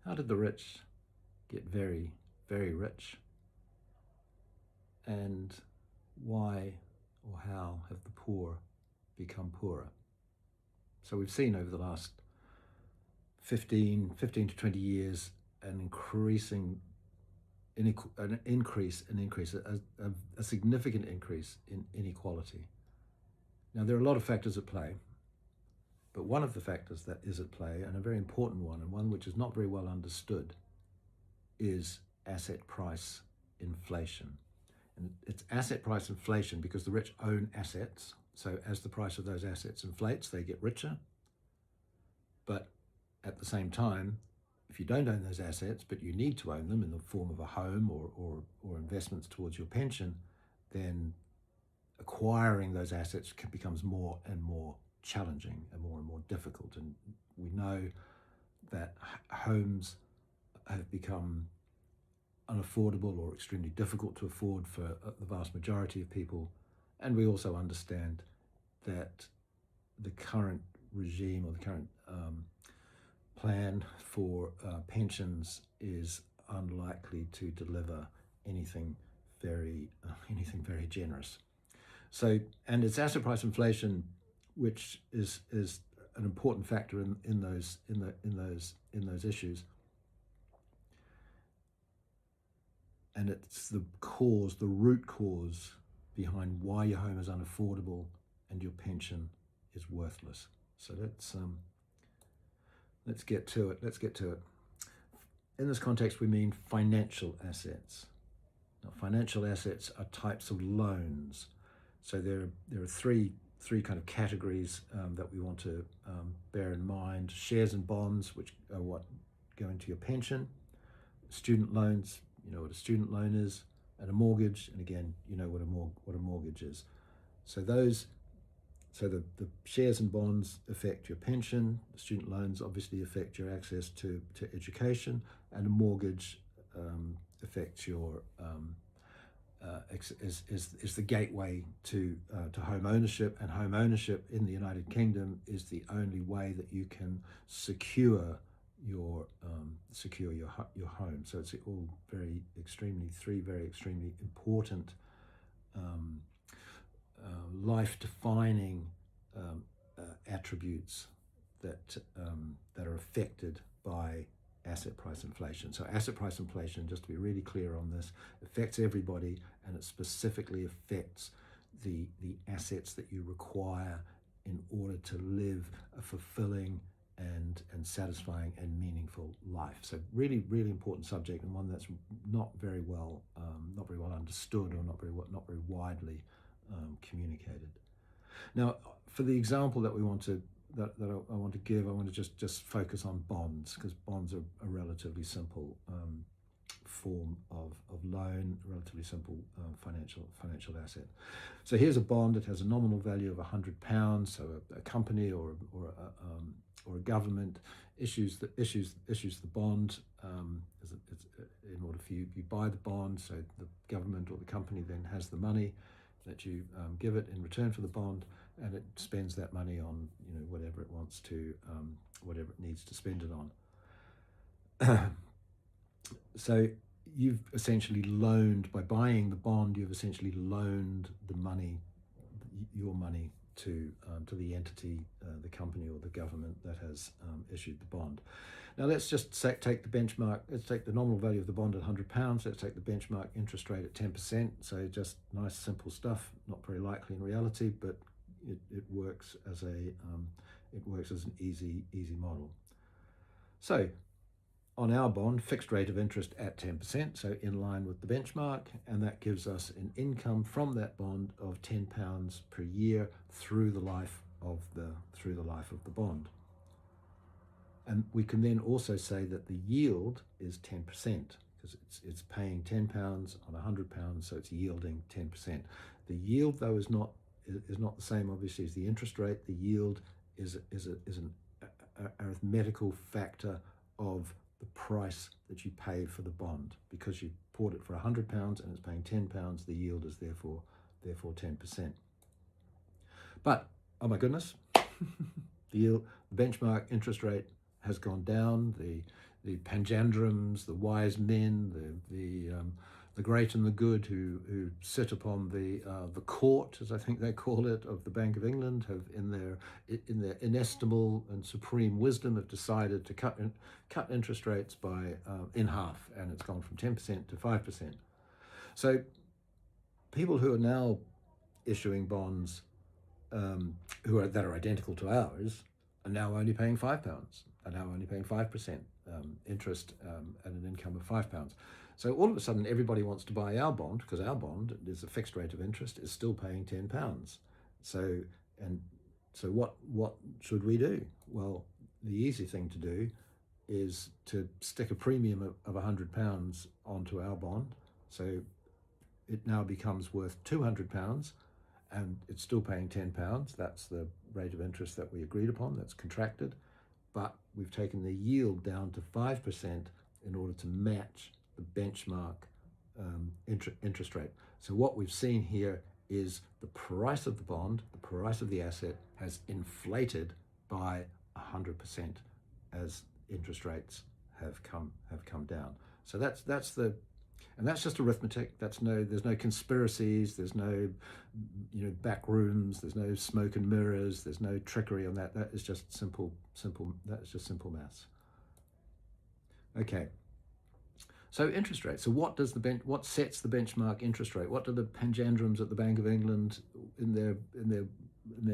How did the rich get very, very rich? And why or how have the poor become poorer? So we've seen over the last 15 to 20 years an a significant increase in inequality. Now, there are a lot of factors at play, but one of the factors that is at play, and a very important one, and one which is not very well understood, is asset price inflation. And it's asset price inflation because the rich own assets. So as the price of those assets inflates, they get richer. But at the same time, if you don't own those assets, but you need to own them in the form of a home or investments towards your pension, then acquiring those assets becomes more and more challenging and more difficult. And we know that homes have become unaffordable or extremely difficult to afford for the vast majority of people. And we also understand that the current regime or the current plan for pensions is unlikely to deliver anything very generous. So, and it's asset price inflation, which is an important factor in those issues. And it's the root cause behind why your home is unaffordable and your pension is worthless. So let's get to it. In this context, we mean financial assets. Now, financial assets are types of loans. So there are three kind of categories that we want to bear in mind: shares and bonds, which are what go into your pension; student loans, you know what a student loan is; and a mortgage, and again, you know what a mortgage is. So the shares and bonds affect your pension. The student loans obviously affect your access to education, and a mortgage affects your is the gateway to home ownership. And home ownership in the United Kingdom is the only way that you can secure your home. So it's all three very extremely important life-defining attributes that are affected by asset price inflation. So asset price inflation, just to be really clear on this, affects everybody, and it specifically affects the assets that you require in order to live a fulfilling and satisfying and meaningful life. So really important subject, and one that's not very well understood, or not very widely communicated. Now, for the example that I want to give, I want to just focus on bonds, because bonds are a relatively simple form of loan, relatively simple financial asset. So here's a bond that has a nominal value of £100. So a company or a government issues the bond. In order for you buy the bond, so the government or the company then has the money that you give it in return for the bond, and it spends that money on whatever it wants to, whatever it needs to spend it on. So you've essentially loaned, by buying the bond, you've essentially loaned your money to the entity, the company or the government that has issued the bond. Now let's just take the benchmark. Let's take the nominal value of the bond at £100. Let's take the benchmark interest rate at 10%. So just nice, simple stuff. Not very likely in reality, but it works as an easy model. So on our bond, fixed rate of interest at 10%, so in line with the benchmark, and that gives us an income from that bond of £10 per year through the life of the bond. And we can then also say that the yield is 10%, because it's paying £10 on £100, so it's yielding 10%. The yield, though, is not the same, obviously, as the interest rate. The yield is an arithmetical factor of the price that you pay for the bond. Because you bought it for £100 and it's paying £10, the yield is therefore 10%. But oh my goodness, the benchmark interest rate has gone down. The panjandrums, the wise men, the great and the good who sit upon the court, as I think they call it, of the Bank of England, have in their inestimable and supreme wisdom have decided to cut interest rates by in half, and it's gone from 10% to 5%. So people who are now issuing bonds that are identical to ours are now only paying £5, are now only paying 5% interest at an income of £5. So all of a sudden, everybody wants to buy our bond because our bond is a fixed rate of interest, is still paying £10. So what should we do? Well, the easy thing to do is to stick a premium of £100 onto our bond. So it now becomes worth £200, and it's still paying £10. That's the rate of interest that we agreed upon, that's contracted. But we've taken the yield down to 5% in order to match the benchmark interest rate. So what we've seen here is the price of the bond, the price of the asset has inflated by 100% as interest rates have come down. So that's just arithmetic. There's no conspiracies, there's no back rooms, there's no smoke and mirrors, there's no trickery on that. That is just simple maths. Okay. So interest rate. So what sets the benchmark interest rate? What do the panjandrums at the Bank of England, in their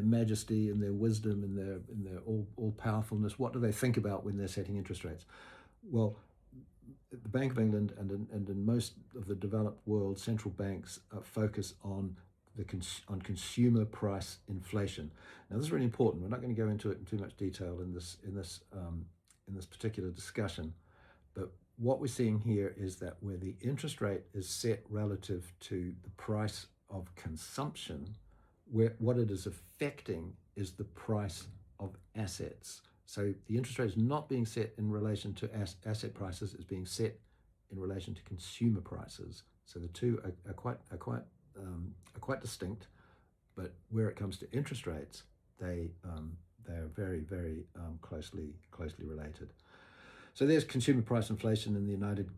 majesty, in their wisdom, in their all powerfulness, what do they think about when they're setting interest rates? Well, the Bank of England and in most of the developed world, central banks focus on consumer price inflation. Now, this is really important. We're not going to go into it in too much detail in this particular discussion, but what we're seeing here is that where the interest rate is set relative to the price of consumption, what it is affecting is the price of assets. So the interest rate is not being set in relation to asset prices; it's being set in relation to consumer prices. So the two are quite distinct. But where it comes to interest rates, they are very, very closely related. So there's consumer price inflation in the United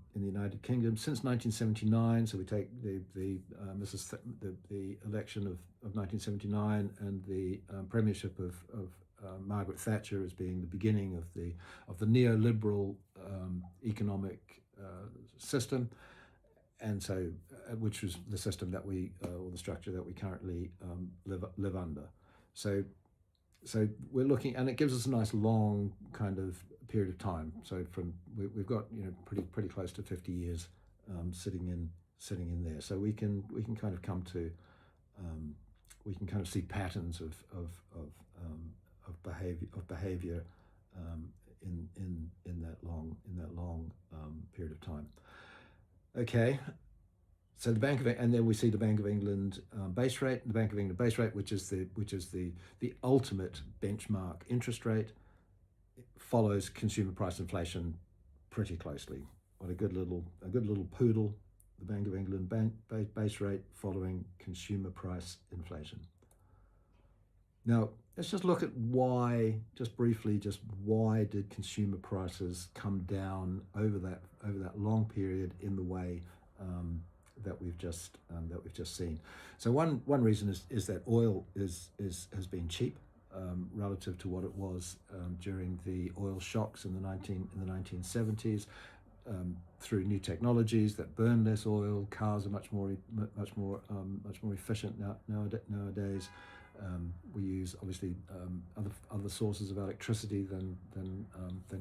Kingdom since 1979. So we take the election of 1979 and the premiership of Margaret Thatcher as being the beginning of the neoliberal economic system, and so which was the system that or the structure that we currently live under. So we're looking, and it gives us a nice long kind of period of time. So we've got pretty close to 50 years sitting in there. So we can kind of come to we can kind of see patterns of behavior in that long period of time. Okay. So and then we see the Bank of England base rate, the Bank of England base rate, which is the ultimate benchmark interest rate. It follows consumer price inflation pretty closely. What a good little poodle, the Bank of England base rate following consumer price inflation. Now let's just look at why did consumer prices come down over that long period in the way that we've just seen. So one reason is that oil has been cheap relative to what it was during the oil shocks in the 1970s. Through new technologies that burn less oil, cars are much more efficient nowadays. We use obviously other sources of electricity than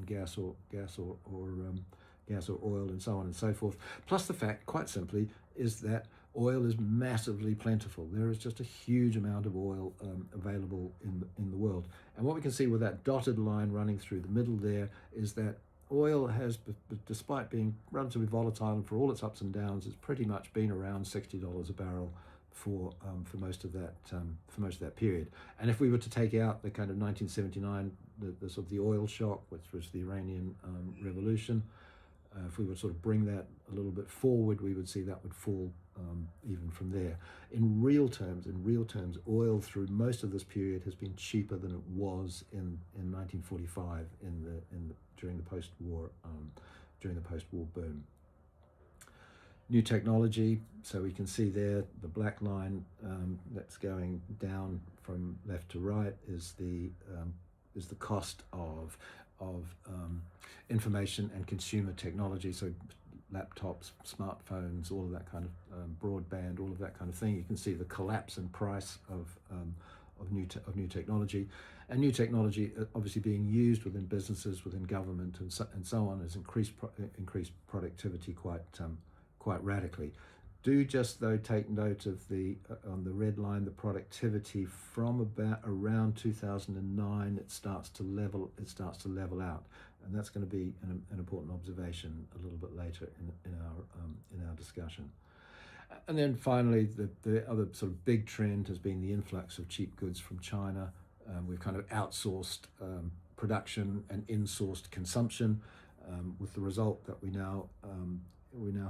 gas or oil, and so on and so forth. Plus the fact, quite simply, is that oil is massively plentiful. There is just a huge amount of oil available in the world. And what we can see with that dotted line running through the middle there is that oil has, despite being relatively volatile and for all its ups and downs, it's pretty much been around $60 a barrel for most of that period. And if we were to take out the kind of 1979, the sort of the oil shock, which was the Iranian Revolution, If we would sort of bring that a little bit forward, we would see that would fall even from there. In real terms, oil through most of this period has been cheaper than it was in 1945 during the post-war boom. New technology, so we can see there the black line that's going down from left to right is the cost of information and consumer technology, so laptops, smartphones, all of that kind of broadband, all of that kind of thing. You can see the collapse in price of new technology, and new technology obviously being used within businesses, within government, and so on, has increased productivity quite radically. Do just though take note of the on the red line, the productivity from about around 2009 it starts to level out, and that's going to be an important observation a little bit later in our discussion. And then finally, the other sort of big trend has been the influx of cheap goods from China. We've kind of outsourced production and insourced consumption, with the result that we now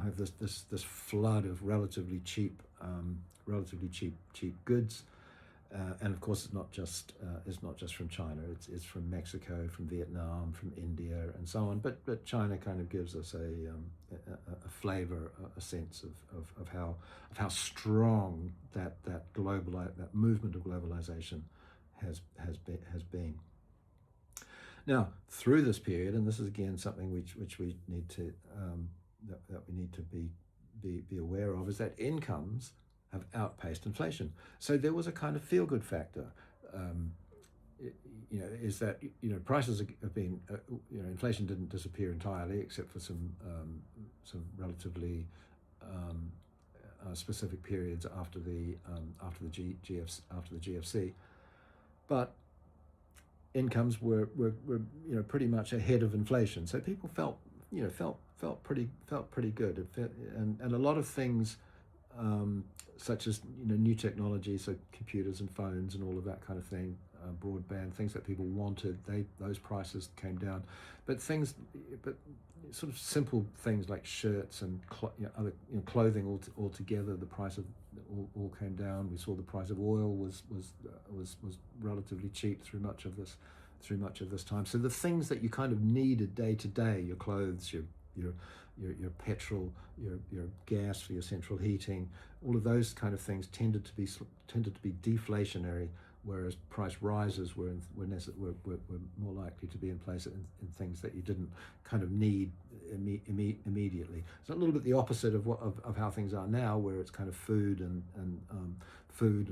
have this flood of relatively cheap goods, and of course it's not just from China. It's from Mexico, from Vietnam, from India, and so on. But China kind of gives us a flavor, a sense of how strong that movement of globalization has been. Now, through this period, and this is again something which we need to that we need to be aware of, is that incomes have outpaced inflation. So there was a kind of feel-good factor. Is that prices have been inflation didn't disappear entirely, except for some relatively specific periods after the GFC, but incomes were pretty much ahead of inflation. So people felt pretty good. And a lot of things, such as new technology, so computers and phones and all of that kind of thing, broadband, things that people wanted, those prices came down. But sort of simple things like shirts and other clothing altogether, the price of all came down. We saw the price of oil was relatively cheap through much of this time. So the things that you kind of needed day to day, your clothes, your petrol, your gas for your central heating, all of those kind of things tended to be deflationary, whereas price rises were more likely to be in place in things that you didn't kind of need immediately. It's a little bit the opposite of how things are now, where it's kind of food and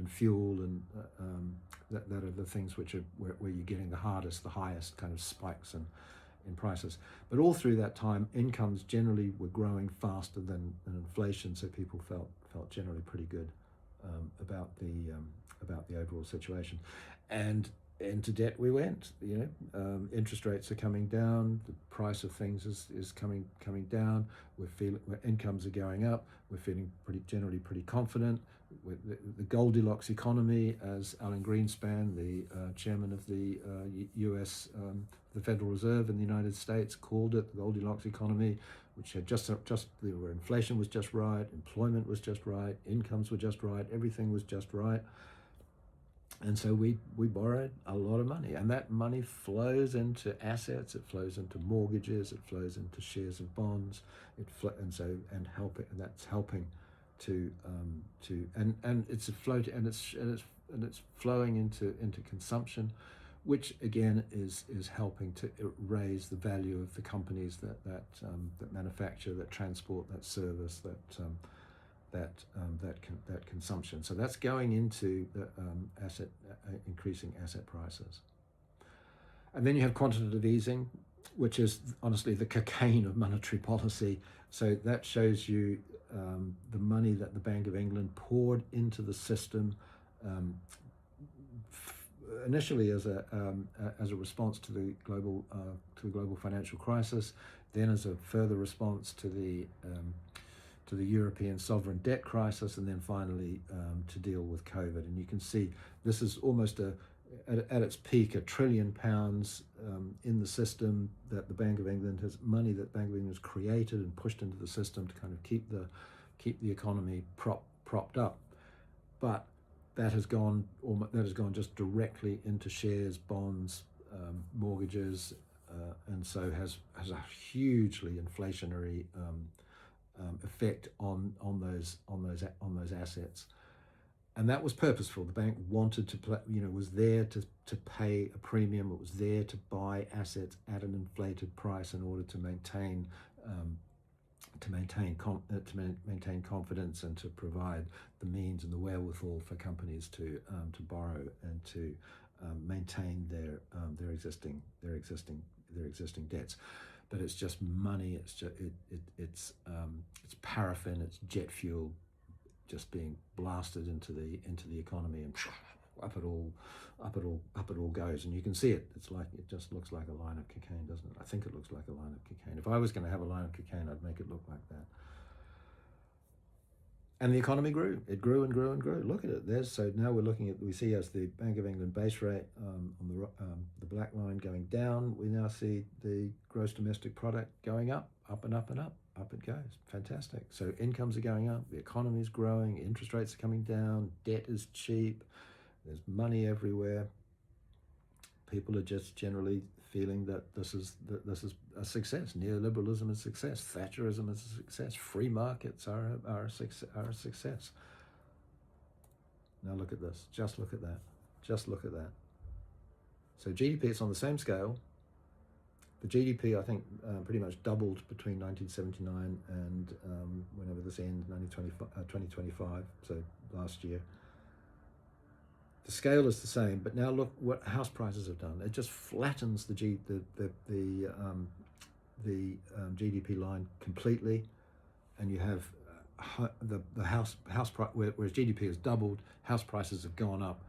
fuel and that are the things where you're getting the highest kind of spikes in prices. But all through that time, incomes generally were growing faster than inflation, so people felt generally pretty good about the overall situation. And into debt we went. Interest rates are coming down. The price of things is coming down. Incomes are going up. We're feeling generally pretty confident. The Goldilocks economy, as Alan Greenspan, the chairman of the U.S. The Federal Reserve in the United States, called it the Goldilocks economy, which had where inflation was just right, employment was just right, incomes were just right, everything was just right. And so we borrowed a lot of money, and that money flows into assets, it flows into mortgages, it flows into shares of bonds, that's helping it's flowing into consumption, which again is helping to raise the value of the companies that manufacture, that transport, that service, that consumption. So that's going into the increasing asset prices. And then you have quantitative easing, which is honestly the cocaine of monetary policy. So that shows you the money that the Bank of England poured into the system, initially as a response to the global financial crisis, then as a further response to the European sovereign debt crisis, and then finally to deal with COVID. And you can see this is almost at its peak, £1 trillion in the system, that the Bank of England has money that Bank of England has created and pushed into the system to kind of keep the economy propped up. But that has gone just directly into shares, bonds, mortgages, and so has a hugely inflationary effect on those assets. And that was purposeful. The bank wanted to was there to pay a premium. It was there to buy assets at an inflated price in order to maintain confidence, and to provide the means and the wherewithal for companies to borrow and to maintain their existing debts. But it's just money. It's paraffin. It's jet fuel, just being blasted into the economy, and up it all goes. And you can see it. It just looks like a line of cocaine, doesn't it? I think it looks like a line of cocaine. If I was going to have a line of cocaine, I'd make it look like that. And the economy grew. It grew and grew and grew. Look at it. So now we see as the Bank of England base rate on the black line going down, we now see the gross domestic product going up and up and up. Up it goes. Fantastic. So incomes are going up, the economy is growing, interest rates are coming down, debt is cheap, there's money everywhere. People are just generally feeling that this is a success. Neoliberalism is a success. Thatcherism is a success. Free markets are a success. Now look at this. Just look at that. Just look at that. So GDP, it's on the same scale. The GDP, I think, pretty much doubled between 1979 and whenever this ends, 2025, so last year. The scale is the same, but now look what house prices have done. It just flattens the GDP line completely, and you have the house price, whereas GDP has doubled, house prices have gone up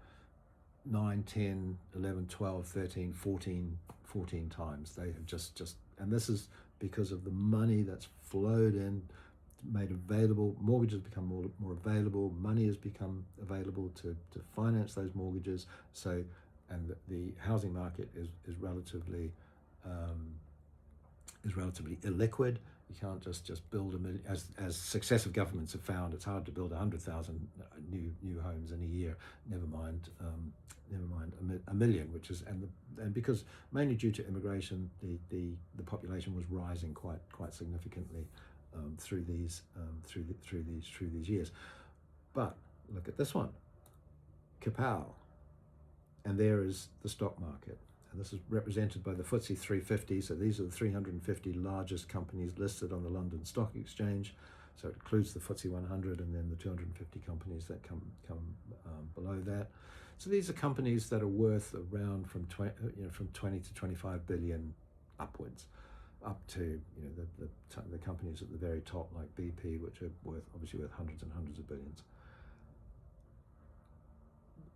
9, 10, 11, 12, 13, 14 times. They have just and this is because of the money that's flowed in, made available. Mortgages become more available. Money has become available to finance those mortgages. So, and the housing market is relatively illiquid. You can't just build as successive governments have found. It's hard to build 100,000 new homes in a year. Never mind a million, which is and because mainly due to immigration, the population was rising quite significantly through these years. But look at this one, kapow, and there is the stock market. And this is represented by the FTSE 350. So these are the 350 largest companies listed on the London Stock Exchange. So it includes the FTSE 100 and then the 250 companies that come below that. So these are companies that are worth around from 20 to 25 billion upwards, up to the companies at the very top like BP, which are obviously worth hundreds and hundreds of billions.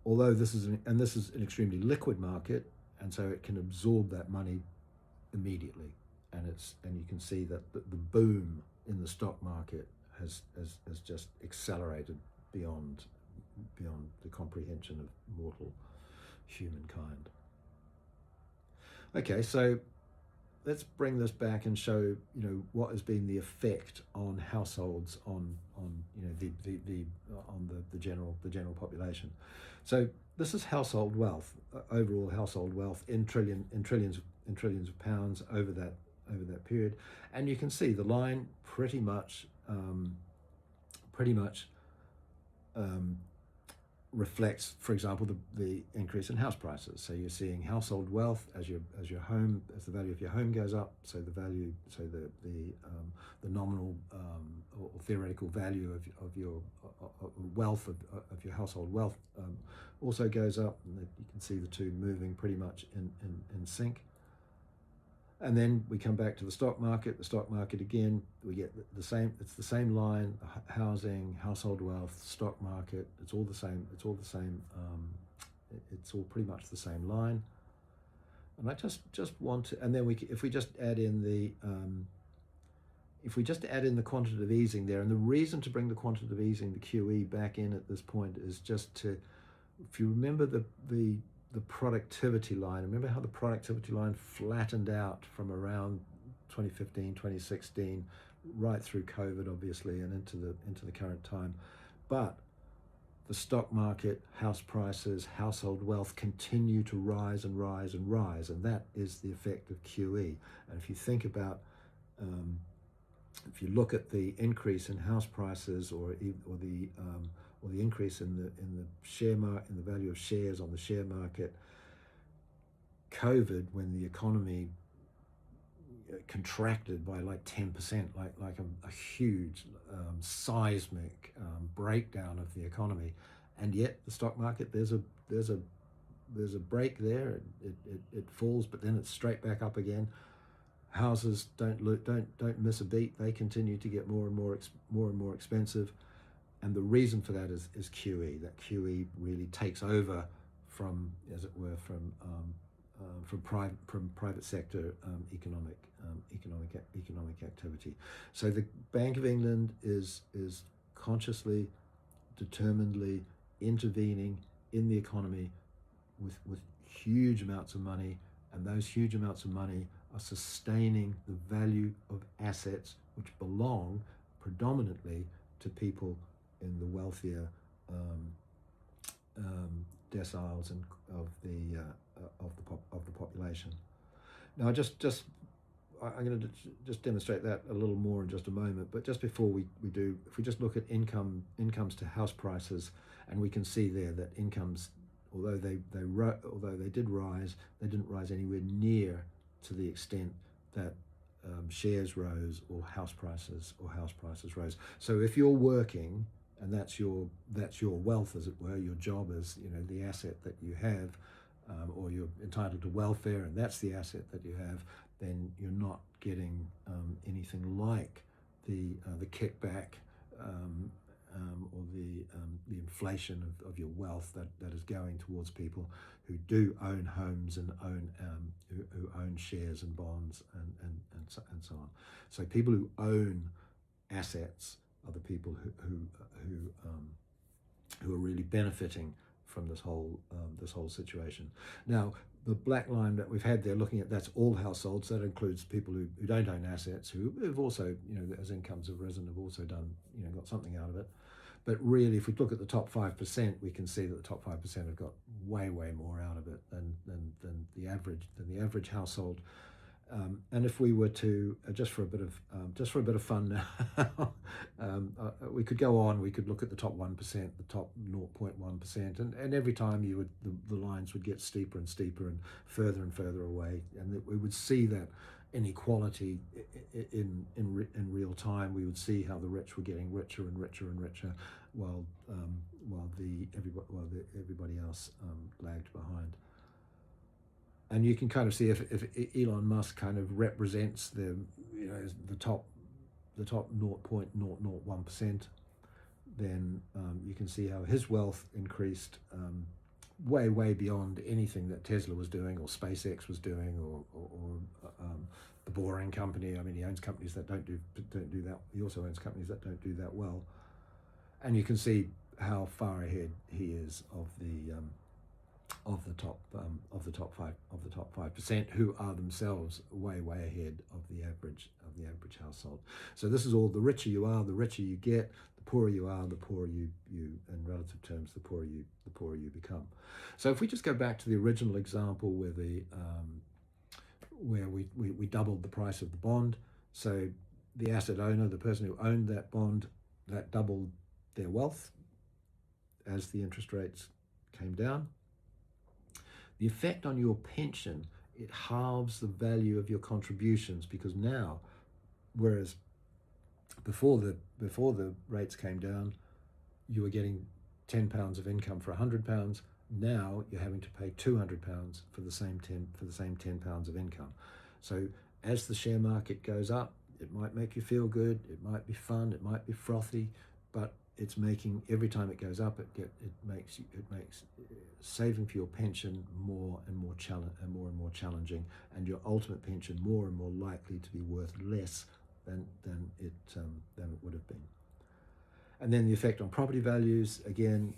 Although this is an extremely liquid market, and so it can absorb that money immediately, and you can see that the boom in the stock market has just accelerated beyond the comprehension of mortal humankind. Okay, so let's bring this back and show what has been the effect on households, on the general population. So this is household wealth, overall household wealth in trillions of pounds over that period, and you can see the line pretty much reflects, for example, the increase in house prices. So you're seeing household wealth as the value of your home goes up. So the nominal or theoretical value of your wealth of your household wealth also goes up. And you can see the two moving pretty much in sync. And then we come back to the stock market. The stock market again, we get the same. It's the same line: housing, household wealth, stock market. It's all the same. It's all pretty much the same line. And I just want to. And then if we just add in the quantitative easing there, and the reason to bring the quantitative easing, the QE, back in at this point is just to, if you remember the the productivity line. Remember how the productivity line flattened out from around 2015, 2016, right through COVID, obviously, and into the current time. But the stock market, house prices, household wealth continue to rise and rise and rise, and that is the effect of QE. And if you think about, if you look at the increase in house prices, or the increase in the value of shares on the share market, COVID, when the economy contracted by like 10%, like a huge seismic breakdown of the economy, and yet the stock market, there's a break there. It falls, but then it's straight back up again. Houses don't miss a beat. They continue to get more and more expensive, and the reason for that is QE. That QE really takes over from, as it were, from private sector economic activity. So the Bank of England is consciously, determinedly intervening in the economy with huge amounts of money, and those huge amounts of money are sustaining the value of assets which belong predominantly to people in the wealthier deciles and of the population. Now, I'm going to just demonstrate that a little more in just a moment. But just before we do, if we just look at incomes to house prices, and we can see there that incomes, although they did rise, they didn't rise anywhere near to the extent that shares rose or house prices rose. So if you're working, and that's your wealth, as it were, your job is, the asset that you have, or you're entitled to welfare, and that's the asset that you have, then you're not getting anything like the kickback or the inflation of your wealth that is going towards people who do own homes and who own shares and bonds and so on. So people who own assets are the people who are really benefiting from this whole situation. Now, the black line that we've had there, looking at, that's all households. That includes people who don't own assets, who've also, as incomes have risen, have also done, got something out of it. But really, if we look at the top 5%, we can see that the top 5% have got way more out of it than the average household. And if we were to, just for a bit of fun now, we could go on. We could look at the top 1%, the top 0.1%, and every time the lines would get steeper and steeper and further away, and we would see that inequality in real time. We would see how the rich were getting richer and richer, while everybody else lagged behind. And you can kind of see if Elon Musk kind of represents the top 0.001%, then you can see how his wealth increased way beyond anything that Tesla was doing, or SpaceX was doing, or the Boring Company. I mean, he owns companies that don't do that. He also owns companies that don't do that well. And you can see how far ahead he is of the top 5%, who are themselves way ahead of the average household. So this is all: the richer you are, the richer you get; the poorer you are, the poorer you in relative terms, the poorer you become. So if we just go back to the original example where we doubled the price of the bond, so the asset owner, the person who owned that bond, that doubled their wealth as the interest rates came down. The effect on your pension, it halves the value of your contributions, because now, whereas before the rates came down, you were getting £10 of income for £100. Now you're having to pay £200 for the same £10 of income. So as the share market goes up, it might make you feel good, it might be fun, it might be frothy, but it's making, every time it goes up, it makes saving for your pension more and more challenging, and your ultimate pension more and more likely to be worth less than it would have been. And then the effect on property values, again,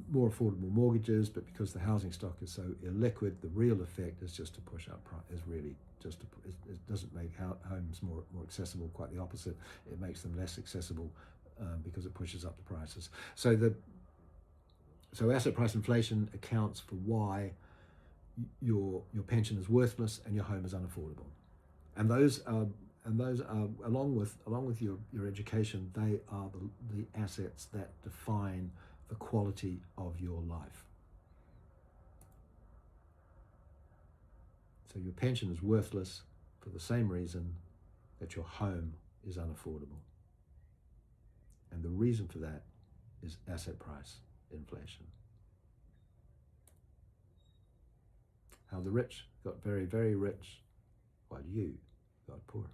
more affordable mortgages, but because the housing stock is so illiquid, the real effect is just to push up price, is really just to, it doesn't make homes more accessible, quite the opposite. It makes them less accessible because it pushes up the prices. So asset price inflation accounts for why your pension is worthless and your home is unaffordable. And those are along with your education, they are the assets that define the quality of your life. So your pension is worthless for the same reason that your home is unaffordable. And the reason for that is asset price inflation. How the rich got very, very rich while you got poor.